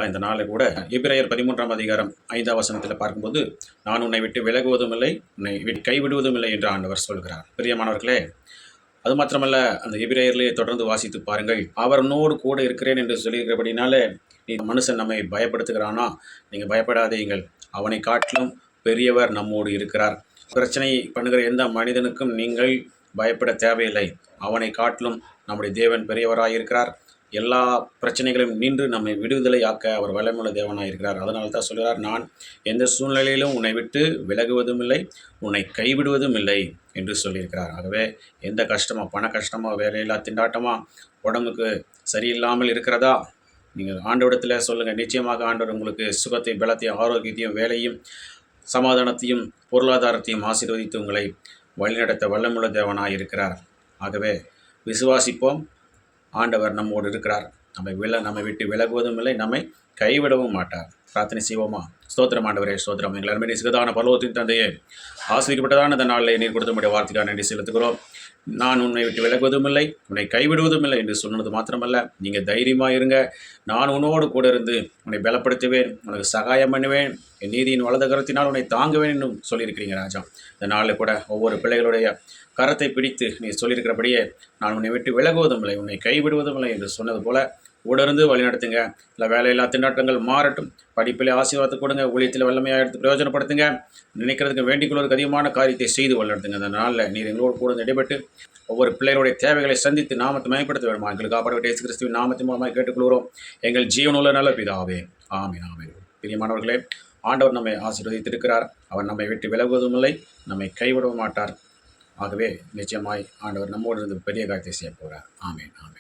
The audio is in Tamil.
இந்த நாளில் கூட எபிரேயர் 13ஆம் அதிகாரம் 5ஆம் வசனத்தில் பார்க்கும்போது, நான் உன்னை விட்டு விலகுவதும் இல்லை, உன்னை கைவிடுவதும் இல்லை என்று ஆண்டவர் சொல்கிறார். பிரியமானவர்களே, அது மாத்திரமல்ல, அந்த எபிரேயர்லேயே தொடர்ந்து வாசித்து பாருங்கள். அவர் உன்னோடு கூட இருக்கிறேன் என்று சொல்லியிருக்கிறபடினாலே, நீ மனுஷன் நம்மை பயப்படுத்துகிறானா, நீங்கள் பயப்படாதீங்கள், அவனை காட்டிலும் பெரியவர் நம்மோடு இருக்கிறார். பிரச்சனை பண்ணுகிற எந்த மனிதனுக்கும் நீங்கள் பயப்பட தேவையில்லை. அவனை காட்டிலும் நம்முடைய தேவன் பெரியவராக இருக்கிறார். எல்லா பிரச்சனைகளையும் நின்று நம்மை விடுதலை ஆக்க அவர் வல்லமையுள்ள தேவனாக இருக்கிறார். அதனால தான் சொல்கிறார், நான் எந்த சூழ்நிலையிலும் உன்னை விட்டு விலகுவதும் இல்லை, உன்னை கைவிடுவதும் இல்லை என்று சொல்லியிருக்கிறார். ஆகவே எந்த கஷ்டமோ, பண கஷ்டமோ, வேலையில்லா திண்டாட்டமோ, உடம்புக்கு சரியில்லாமல் இருக்கிறதா, நீங்கள் ஆண்டவரிடத்தில் சொல்லுங்கள். நிச்சயமாக ஆண்டவர் உங்களுக்கு சுகத்தையும் பலத்தையும் ஆரோக்கியத்தையும் வேலையும் சமாதானத்தையும் பொருளாதாரத்தையும் ஆசீர்வதித்து உங்களை வழிநடத்த வல்லமுள்ள தேவனாக இருக்கிறார். ஆகவே விசுவாசிப்போம். ஆண்டவர் நம்மோடு இருக்கிறார். நம்மை விட்டு விலகுவதும் இல்லை, நம்மை கைவிடவும் மாட்டார். பிரார்த்தனை செய்வோமா? ஸ்தோத்திரம் ஆண்டவரே, ஸ்தோத்திரம். எங்கள் அருமையை சிறதான பரலோகத்தின் தந்தையே, ஆசிரியப்பட்டதான இந்த நாளில் நீர் கொடுத்த வார்த்தைக்காக நன்றி செலுத்துகிறோம். நான் உன்னை விட்டு விலகுவதும் இல்லை, உன்னை கைவிடுவதும் இல்லை என்று சொன்னது மாத்திரமல்ல, நீங்கள் தைரியமாக இருங்க, நான் உன்னோடு கூட இருந்து உன்னை பலப்படுத்துவேன், உனக்கு சகாயம் பண்ணுவேன், என் நீதியின் வலது கரத்தினால் உன்னை தாங்குவேன் என்றும் சொல்லியிருக்கிறீங்க ராஜா. இந்த நாளில் கூட ஒவ்வொரு பிள்ளைகளுடைய கரத்தை பிடித்து நீ சொல்லியிருக்கிறபடியே, நான் உன்னை விட்டு விலகுவதும் இல்லை, உன்னை கைவிடுவதும் இல்லை என்று சொன்னது போல உடர்ந்து வழிநடத்துங்க. இல்லை வேலையில்லா திண்டாட்டங்கள் மாறட்டும், படிப்பில் ஆசீர்வாதத்தை கொடுங்க, ஊழியத்தில் வல்லமையாக எடுத்து பிரயோஜனப்படுத்துங்க, நினைக்கிறதுக்கு வேண்டிக்கொள்வதற்கு அதிகமான காரியத்தை செய்து வழிநடத்துங்க. அந்த நாளில் நீர் எங்களோடு கூட இடைப்பட்டு ஒவ்வொரு பிள்ளைகளுடைய தேவைகளை சந்தித்து நாமத்தை மயப்படுத்த வேண்டுமா? எங்களுக்கு காப்பாற்ற இயேசு கிறிஸ்துவின் நாமத்தின் மூலமாக கேட்டுக்கொள்கிறோம் எங்கள் ஜீவனுள்ள நல்ல பிதாவே. ஆமென், ஆமென். பிரியமானவர்களே, ஆண்டவர் நம்மை ஆசீர்வதித்திருக்கிறார். அவர் நம்மை விட்டு விலகுவதும் இல்லை, நம்மை கைவிடவும் மாட்டார். ஆகவே நிச்சயமாய் ஆண்டவர் நம்மோடு இருந்து பெரிய காரியத்தை செய்ய போகிறார். ஆமென், ஆமென்.